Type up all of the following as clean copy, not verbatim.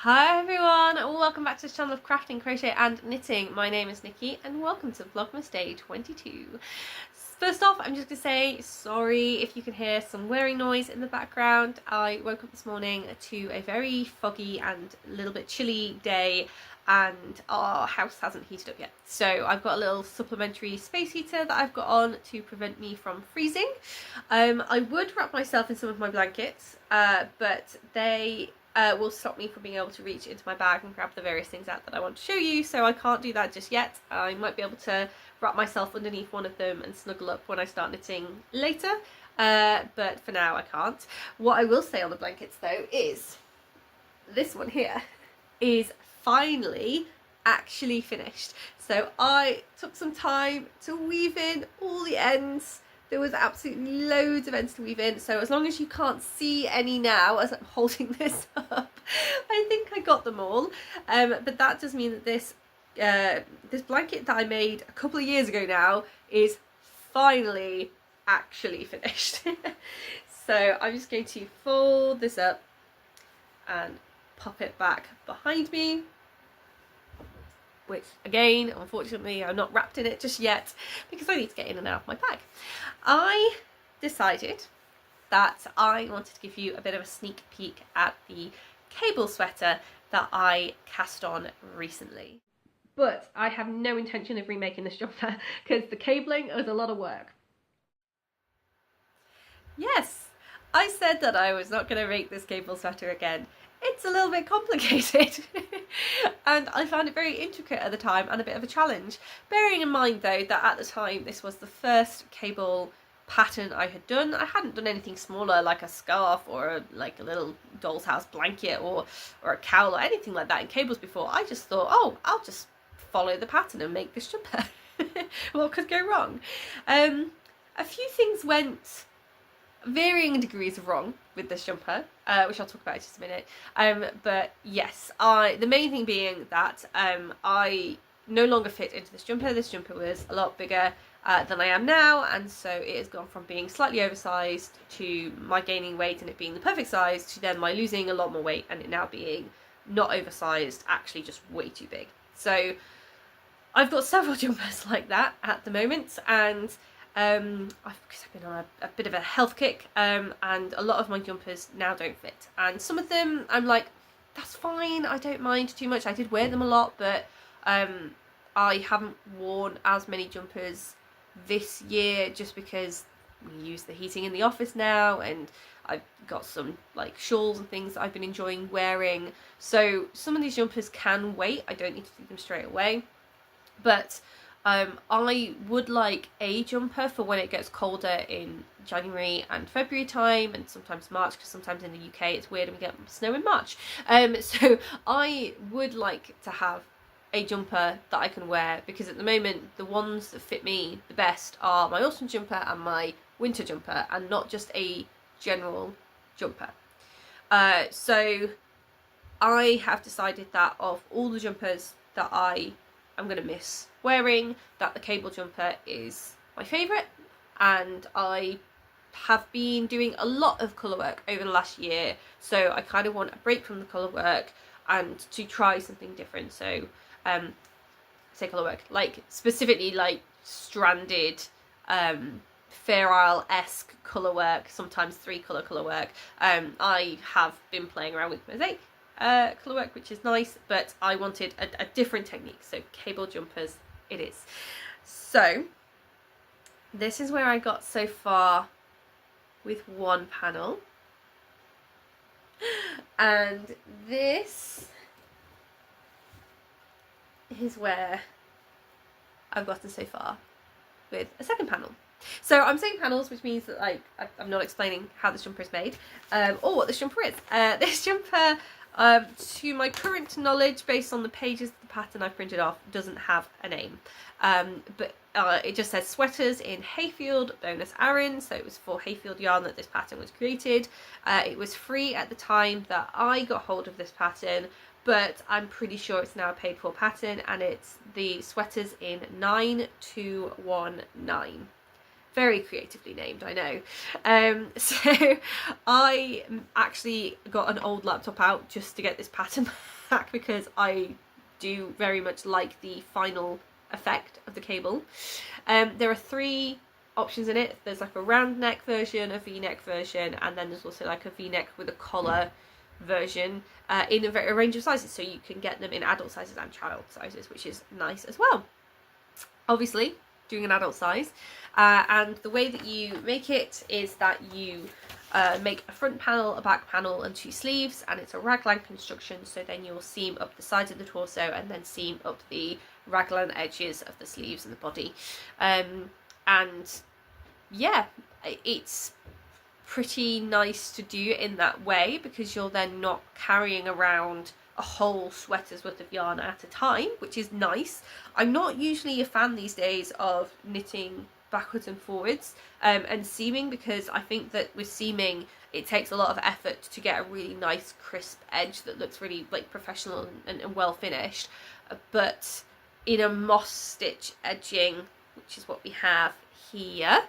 Hi everyone, welcome back to the channel of crafting, crochet and knitting. My name is Nikki and welcome to Vlogmas Day 22. First off, I'm just going to say sorry if you can hear some whirring noise in the background. I woke up this morning to a very foggy and a little bit chilly day and our house hasn't heated up yet. So I've got a little supplementary space heater that I've got on to prevent me from freezing. I would wrap myself in some of my blankets, but they will stop me from being able to reach into my bag and grab the various things out that I want to show you, so I can't do that just yet. I might be able to wrap myself underneath one of them and snuggle up when I start knitting later, but for now I can't. What I will say on the blankets though is this one here is finally actually finished. So I took some time to weave in all the ends. There was absolutely loads of ends to weave in, so as long as you can't see any now as I'm holding this up, I think I got them all. But that does mean that this blanket that I made a couple of years ago now is finally actually finished. So I'm just going to fold this up and pop it back behind me, which again, unfortunately, I'm not wrapped in it just yet because I need to get in and out of my bag. I decided that I wanted to give you a bit of a sneak peek at the cable sweater that I cast on recently. But I have no intention of remaking this jumper because the cabling is a lot of work. Yes, I said that I was not going to make this cable sweater again. It's a little bit complicated and I found it very intricate at the time and a bit of a challenge. Bearing in mind though that at the time this was the first cable pattern I had done. I hadn't done anything smaller like a scarf or like a little doll's house blanket or a cowl or anything like that in cables before. I just thought, oh, I'll just follow the pattern and make this jumper. What could go wrong? A few things went varying degrees of wrong with this jumper, which I'll talk about in just a minute. But yes, the main thing being that I no longer fit into this jumper. This jumper was a lot bigger than I am now, and so it has gone from being slightly oversized to my gaining weight and it being the perfect size to then my losing a lot more weight and it now being not oversized, actually just way too big. So I've got several jumpers like that at the moment, and because I've been on a bit of a health kick, and a lot of my jumpers now don't fit, and some of them I'm like, that's fine, I don't mind too much. I did wear them a lot, but I haven't worn as many jumpers this year just because we use the heating in the office now, and I've got some like shawls and things that I've been enjoying wearing, so some of these jumpers can wait. I don't need to do them straight away, but I would like a jumper for when it gets colder in January and February time, and sometimes March, because sometimes in the UK it's weird and we get snow in March. So I would like to have a jumper that I can wear, because at the moment the ones that fit me the best are my autumn jumper and my winter jumper, and not just a general jumper. So I have decided that of all the jumpers that I'm going to miss wearing, that the cable jumper is my favourite, and I have been doing a lot of colour work over the last year, so I kind of want a break from the colour work and to try something different. So say colour work, like specifically like stranded Fair Isle-esque colour work, sometimes 3-colour work. I have been playing around with mosaic colour work, which is nice, but I wanted a different technique, so cable jumpers it is. So this is where I got so far with one panel, and this is where I've gotten so far with a second panel. So I'm saying panels, which means that like I'm not explaining how this jumper is made, or what this jumper is. This jumper, to my current knowledge, based on the pages of the pattern I printed off, doesn't have a name, but it just says sweaters in Hayfield bonus Aran, so it was for Hayfield yarn that this pattern was created. It was free at the time that I got hold of this pattern, but I'm pretty sure it's now a paid for pattern, and it's the sweaters in 9219. Very creatively named, I know. So I actually got an old laptop out just to get this pattern back because I do very much like the final effect of the cable. There are 3 options in it. There's like a round neck version, a V-neck version, and then there's also like a V-neck with a collar version in a range of sizes, so you can get them in adult sizes and child sizes, which is nice as well. Obviously doing an adult size, and the way that you make it is that you make a front panel, a back panel and 2 sleeves, and it's a raglan construction, so then you'll seam up the sides of the torso and then seam up the raglan edges of the sleeves and the body. And yeah, it's pretty nice to do it in that way because you're then not carrying around a whole sweater's worth of yarn at a time, which is nice. I'm not usually a fan these days of knitting backwards and forwards and seaming, because I think that with seaming it takes a lot of effort to get a really nice crisp edge that looks really like professional and well finished. But in a moss stitch edging, which is what we have here,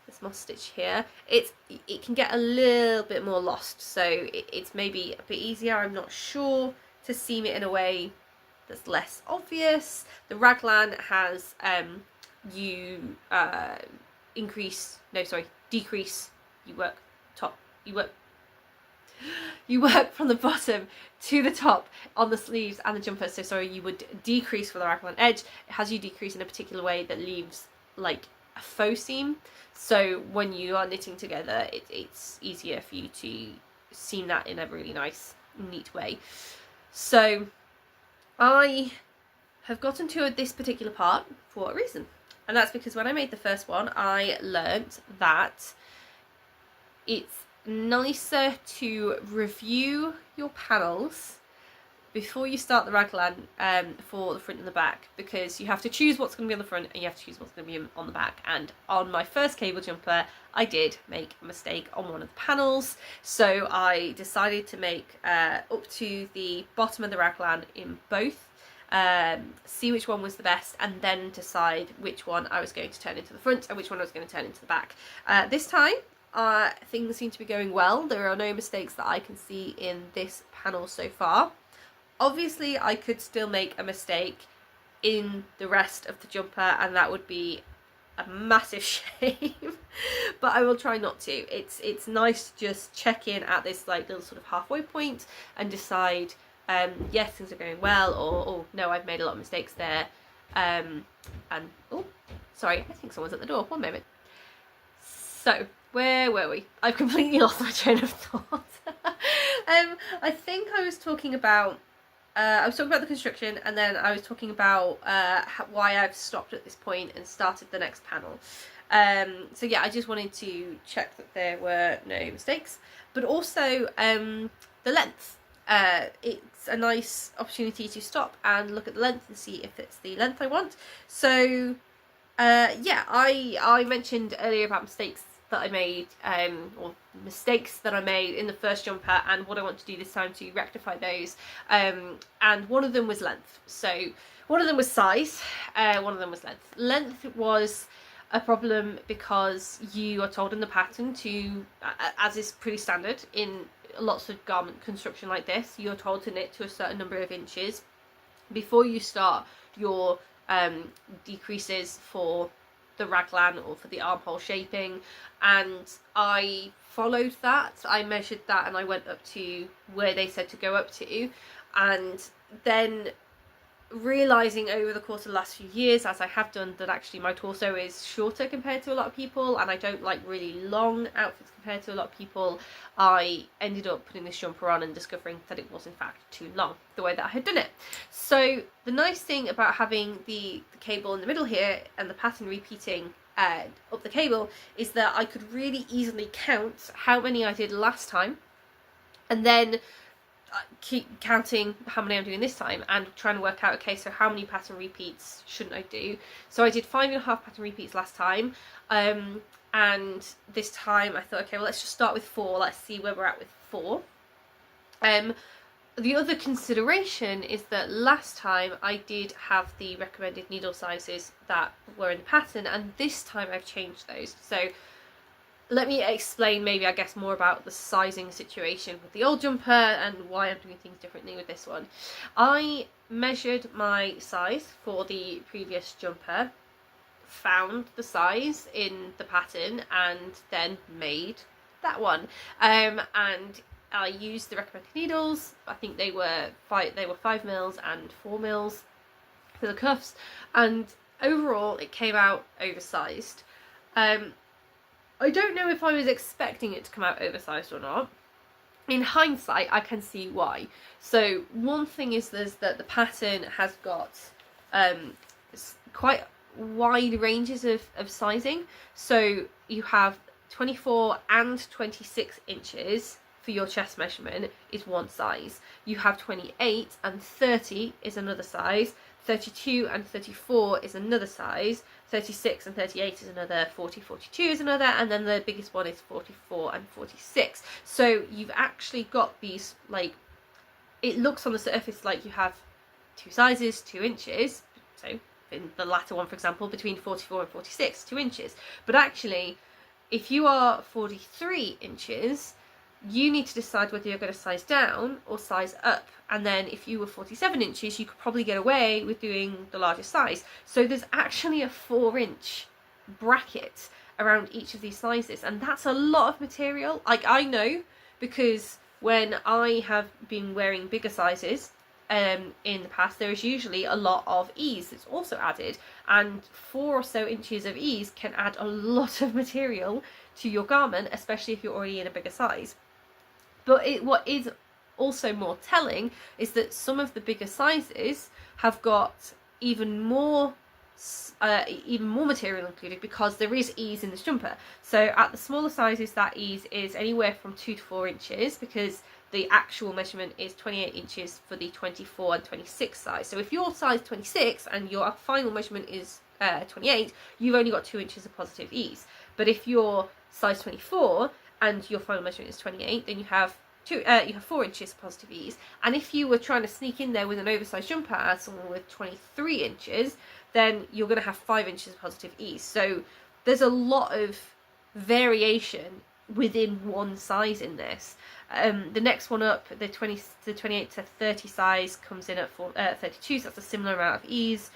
this moss stitch here, it can get a little bit more lost, so it's maybe a bit easier, I'm not sure, to seam it in a way that's less obvious. The raglan has decrease, you work from the bottom to the top on the sleeves and the jumper. So sorry, you would decrease for the raglan edge. It has you decrease in a particular way that leaves like a faux seam, so when you are knitting together it's easier for you to seam that in a really nice neat way. So I have gotten to this particular part for a reason, and that's because when I made the first one I learnt that it's nicer to review your panels before you start the raglan for the front and the back, because you have to choose what's going to be on the front and you have to choose what's going to be on the back. And on my first cable jumper I did make a mistake on one of the panels, so I decided to make up to the bottom of the raglan in both, see which one was the best, and then decide which one I was going to turn into the front and which one I was going to turn into the back. This time things seem to be going well. There are no mistakes that I can see in this panel so far. Obviously I could still make a mistake in the rest of the jumper and that would be a massive shame, but I will try not to. It's nice to just check in at this like little sort of halfway point and decide yes, things are going well, or no, I've made a lot of mistakes there. And oh sorry, I think someone's at the door, one moment. So where were we? I've completely lost my train of thought. I think I was talking about the construction, and then I was talking about why I've stopped at this point and started the next panel. So yeah, I just wanted to check that there were no mistakes, but also the length. It's a nice opportunity to stop and look at the length and see if it's the length I want. So yeah, I mentioned earlier about mistakes that I made, or mistakes that I made in the first jumper, and what I want to do this time to rectify those. And one of them was length. So one of them was size, one of them was length. Length was a problem because you are told in the pattern to, as is pretty standard in lots of garment construction like this, you're told to knit to a certain number of inches before you start your decreases for the raglan or for the armhole shaping, and I followed that. I measured that and I went up to where they said to go up to, and then realising over the course of the last few years, as I have done, that actually my torso is shorter compared to a lot of people, and I don't like really long outfits compared to a lot of people. I ended up putting this jumper on and discovering that it was in fact too long, the way that I had done it. So the nice thing about having the cable in the middle here and the pattern repeating up the cable is that I could really easily count how many I did last time, and then keep counting how many I'm doing this time and trying to work out, okay, so how many pattern repeats shouldn't I do? So I did 5.5 pattern repeats last time, and this time I thought, okay, well, let's just start with 4, let's see where we're at with 4. The other consideration is that last time I did have the recommended needle sizes that were in the pattern, and this time I've changed those. So let me explain maybe, I guess, more about the sizing situation with the old jumper and why I'm doing things differently with this one. I measured my size for the previous jumper, found the size in the pattern, and then made that one. And I used the recommended needles. I think they were 5 mils and 4 mils for the cuffs, and overall it came out oversized. I don't know if I was expecting it to come out oversized or not. In hindsight, I can see why. So one thing is that the pattern has got quite wide ranges of sizing. So you have 24 and 26 inches for your chest measurement is one size. You have 28 and 30 is another size. 32 and 34 is another size. 36 and 38 is another. 40, 42 is another. And then the biggest one is 44 and 46. So you've actually got these, like, it looks on the surface like you have two sizes, 2 inches. So in the latter one, for example, between 44 and 46, 2 inches. But actually, if you are 43 inches, you need to decide whether you're going to size down or size up. And then if you were 47 inches, you could probably get away with doing the largest size. So there's actually a 4-inch bracket around each of these sizes, and that's a lot of material. Like, I know, because when I have been wearing bigger sizes in the past, there is usually a lot of ease that's also added, and 4 or so inches of ease can add a lot of material to your garment, especially if you're already in a bigger size. But what is also more telling is that some of the bigger sizes have got even more material included, because there is ease in this jumper. So at the smaller sizes, that ease is anywhere from 2 to 4 inches, because the actual measurement is 28 inches for the 24 and 26 size. So if you're size 26 and your final measurement is 28, you've only got 2 inches of positive ease. But if you're size 24 and your final measurement is 28, then you have 4 inches of positive ease. And if you were trying to sneak in there with an oversized jumper as someone with 23 inches, then you're going to have 5 inches of positive ease. So there's a lot of variation within one size in this. The next one up, the 28 to 30 size, comes in at 32, so that's a similar amount of ease.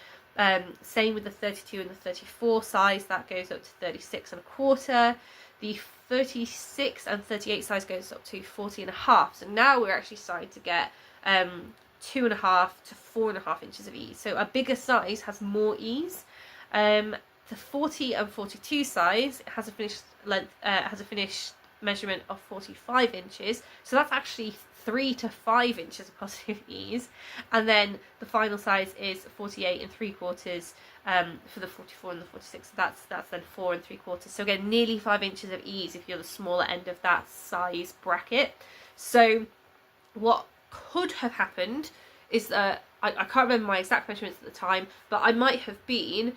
Same with the 32 and the 34 size, that goes up to 36 and a quarter. The 36 and 38 size goes up to 40 and a half. So now we're actually starting to get 2.5 to 4.5 inches of ease. So a bigger size has more ease. The 40 and 42 size has a finished length, has a finished measurement of 45 inches. So that's actually 3 to 5 inches of positive ease. And then the final size is 48 and 3/4 for the 44 and the 46. So that's then 4 and 3/4. So again, nearly 5 inches of ease if you're the smaller end of that size bracket. So what could have happened is that I can't remember my exact measurements at the time, but I might have been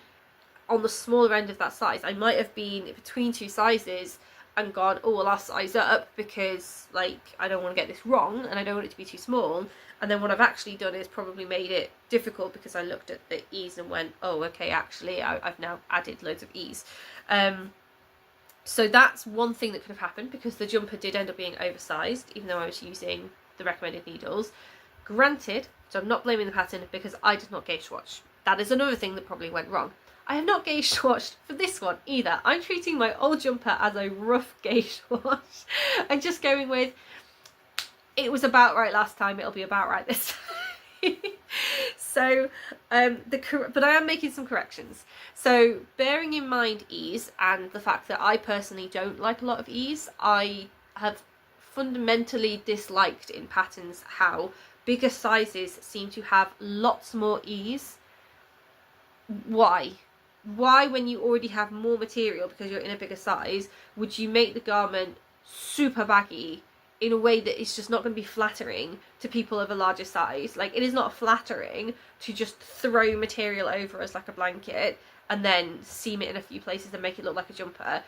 on the smaller end of that size. I might have been between two sizes and gone, oh, well, I'll size up because, like, I don't want to get this wrong and I don't want it to be too small. And then what I've actually done is probably made it difficult, because I looked at the ease and went, oh, okay, actually, I've now added loads of ease. So that's one thing that could have happened, because the jumper did end up being oversized, even though I was using the recommended needles. Granted, so I'm not blaming the pattern, because I did not gauge swatch. That is another thing that probably went wrong. I have not gauge swatched for this one either. I'm treating my old jumper as a rough gauge swatch. I'm just going with, it was about right last time, it'll be about right this time. So, but I am making some corrections. So bearing in mind ease and the fact that I personally don't like a lot of ease, I have fundamentally disliked in patterns how bigger sizes seem to have lots more ease. Why, when you already have more material because you're in a bigger size, would you make the garment super baggy in a way that is just not going to be flattering to people of a larger size? Like, it is not flattering to just throw material over us like a blanket and then seam it in a few places and make it look like a jumper.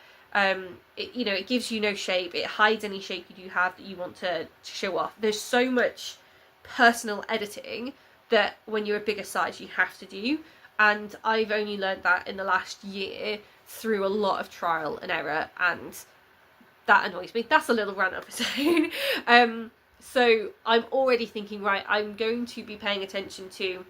It gives you no shape. It hides any shape you do have that you want to show off. There's so much personal editing that when you're a bigger size you have to do. And I've only learned that in the last year through a lot of trial and error, and that annoys me. That's a little rant of its own. So I'm already thinking, right, I'm going to be paying attention to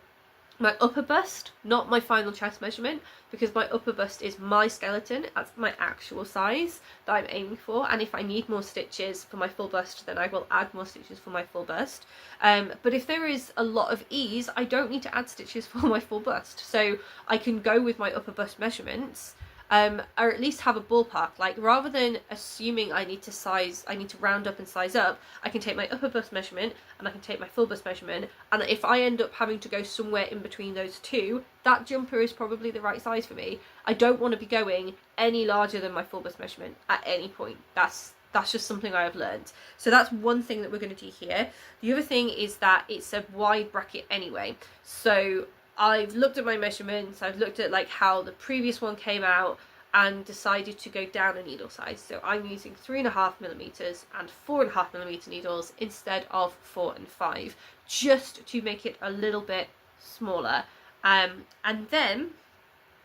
my upper bust, not my final chest measurement, because my upper bust is my skeleton. That's my actual size that I'm aiming for, and if I need more stitches for my full bust, then I will add more stitches for my full bust. But if there is a lot of ease, I don't need to add stitches for my full bust, so I can go with my upper bust measurements, or at least have a ballpark. Like, rather than assuming I need to round up and size up, I can take my upper bust measurement and I can take my full bust measurement, and if I end up having to go somewhere in between those two, that jumper is probably the right size for me. I don't want to be going any larger than my full bust measurement at any point. That's just something I have learned. So that's one thing that we're going to do here. The other thing is that it's a wide bracket anyway, so I've looked at my measurements, I've looked at like how the previous one came out, and decided to go down a needle size. So I'm using 3.5mm and 4.5mm needles instead of 4 and 5, just to make it a little bit smaller. And then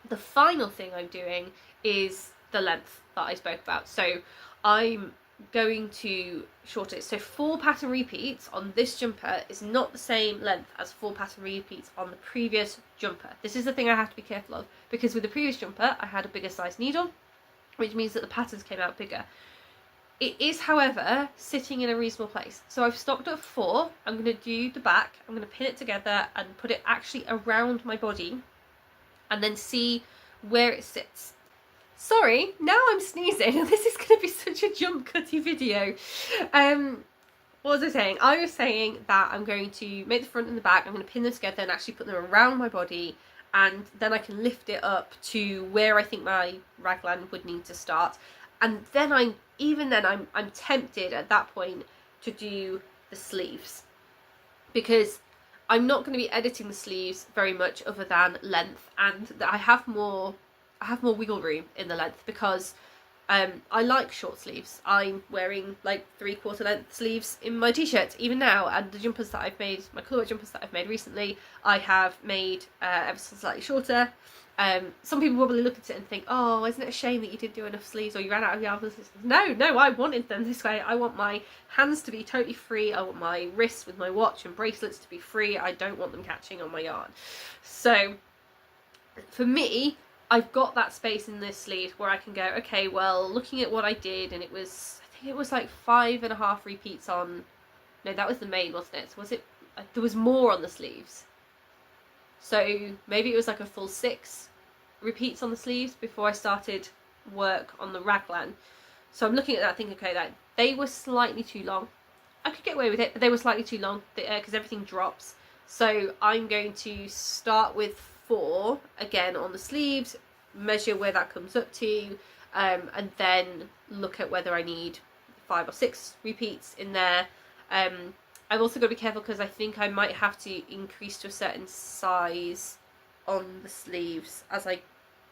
the final thing I'm doing is the length that I spoke about. So I'm going to shorten it. So 4 pattern repeats on this jumper is not the same length as 4 pattern repeats on the previous jumper. This is the thing I have to be careful of, because with the previous jumper I had a bigger size needle, which means that the patterns came out bigger. It is, however, sitting in a reasonable place. So I've stopped at 4. I'm going to do the back, I'm going to pin it together and put it actually around my body, and then see where it sits. Sorry, now I'm sneezing. This is going to be such a jump cutty video. What was I saying? I was saying that I'm going to make the front and the back, I'm going to pin them together and actually put them around my body, and then I can lift it up to where I think my raglan would need to start. And then I'm tempted at that point to do the sleeves, because I'm not going to be editing the sleeves very much other than length, and I have more wiggle room in the length, because I like short sleeves. I'm wearing like 3/4 length sleeves in my t-shirts even now, and the jumpers that I've made, my colourwork jumpers that I've made recently, I have made ever so slightly shorter. Some people probably look at it and think, oh, isn't it a shame that you didn't do enough sleeves, or you ran out of yarn? No, I wanted them this way. I want my hands to be totally free. I want my wrists with my watch and bracelets to be free. I don't want them catching on my yarn. So for me, I've got that space in this sleeve where I can go, okay, well, looking at what I did, and I think it was like 5.5 repeats on, no, that was the main, wasn't it? Was it, there was more on the sleeves. So maybe it was like a full 6 repeats on the sleeves before I started work on the raglan. So I'm looking at that thinking, okay, that they were slightly too long. I could get away with it, but they were slightly too long because everything drops. So I'm going to start with 4 again on the sleeves, measure where that comes up to, and then look at whether I need 5 or 6 repeats in there. I've also got to be careful because I think I might have to increase to a certain size on the sleeves as I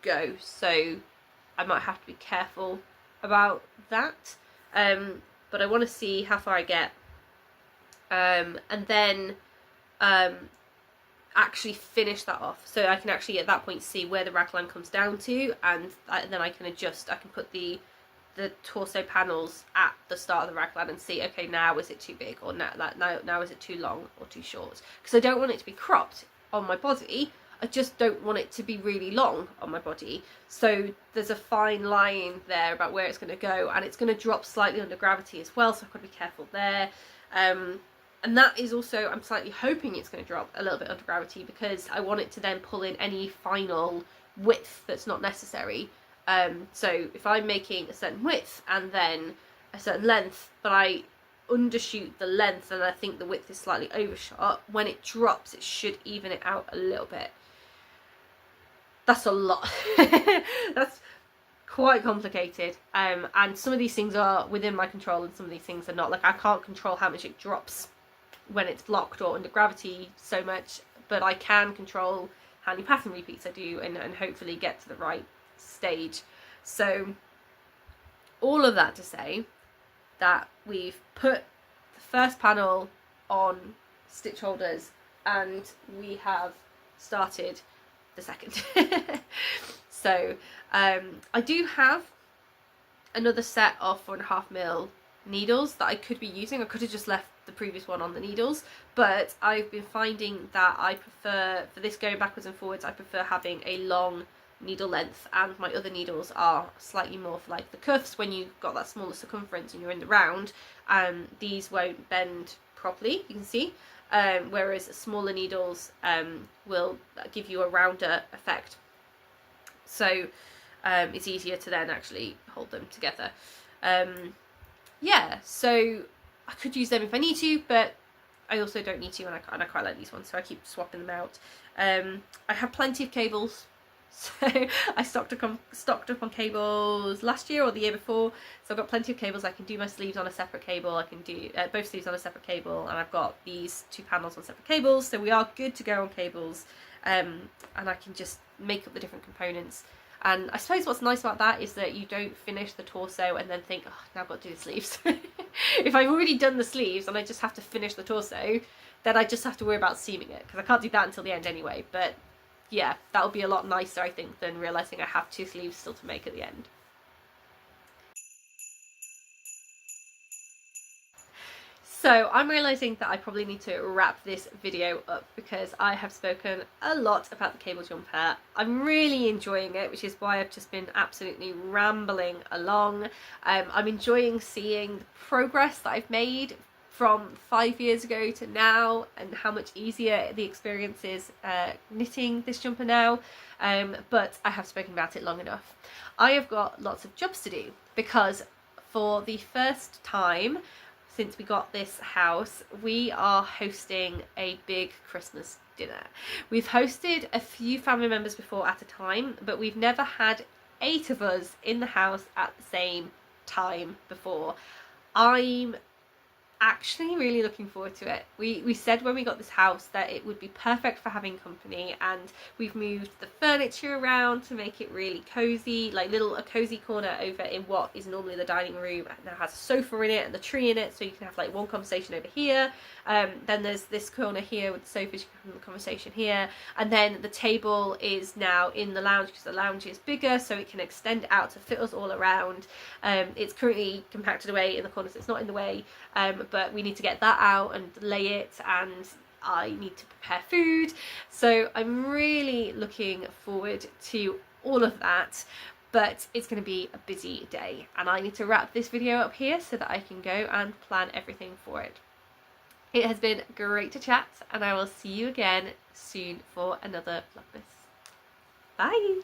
go, so I might have to be careful about that. But I want to see how far I get, and then actually finish that off, so I can actually at that point see where the raglan comes down to, and then I can adjust. I can put the torso panels at the start of the raglan and see, okay, now is it too big, or now is it too long or too short, because I don't want it to be cropped on my body. I just don't want it to be really long on my body. So there's a fine line there about where it's going to go, and it's going to drop slightly under gravity as well, so I've got to be careful there. And that is also, I'm slightly hoping it's going to drop a little bit under gravity, because I want it to then pull in any final width that's not necessary. So if I'm making a certain width and then a certain length, but I undershoot the length and I think the width is slightly overshot, when it drops it should even it out a little bit. That's a lot. That's quite complicated, and some of these things are within my control and some of these things are not. Like, I can't control how much it drops when it's blocked or under gravity so much, but I can control how many pattern repeats I do and hopefully get to the right stage. So all of that to say that we've put the first panel on stitch holders and we have started the second. So I do have another set of 4.5mm needles that I could be using. I could have just left the previous one on the needles, but I've been finding that I prefer, for this going backwards and forwards, I prefer having a long needle length, and my other needles are slightly more for like the cuffs when you've got that smaller circumference and you're in the round. These won't bend properly, you can see, whereas smaller needles will give you a rounder effect, so it's easier to then actually hold them together. Yeah, so I could use them if I need to, but I also don't need to, and I quite like these ones, so I keep swapping them out. I have plenty of cables, so I stocked up on cables last year or the year before, so I've got plenty of cables. I can do my sleeves on a separate cable, I can do both sleeves on a separate cable, and I've got these 2 panels on separate cables, so we are good to go on cables, and I can just make up the different components. And I suppose what's nice about that is that you don't finish the torso and then think, oh, now I've got to do the sleeves. If I've already done the sleeves and I just have to finish the torso, then I just have to worry about seaming it, because I can't do that until the end anyway. But yeah, that would be a lot nicer, I think, than realising I have 2 sleeves still to make at the end. So I'm realising that I probably need to wrap this video up, because I have spoken a lot about the cable jumper. I'm really enjoying it, which is why I've just been absolutely rambling along. I'm enjoying seeing the progress that I've made from 5 years ago to now, and how much easier the experience is knitting this jumper now. But I have spoken about it long enough. I have got lots of jobs to do, because for the first time since we got this house, we are hosting a big Christmas dinner. We've hosted a few family members before at a time, but we've never had 8 of us in the house at the same time before. I'm actually really looking forward to it. We said when we got this house that it would be perfect for having company, and we've moved the furniture around to make it really cozy, like a cozy corner over in what is normally the dining room, and now has a sofa in it and the tree in it, so you can have like one conversation over here. Then there's this corner here with the sofas, you can have a conversation here, and then the table is now in the lounge, because the lounge is bigger, so it can extend out to fit us all around. It's currently compacted away in the corners, it's not in the way, but we need to get that out and lay it, and I need to prepare food, so I'm really looking forward to all of that. But it's going to be a busy day, and I need to wrap this video up here so that I can go and plan everything for it. It has been great to chat, and I will see you again soon for another Vlogmas. Bye!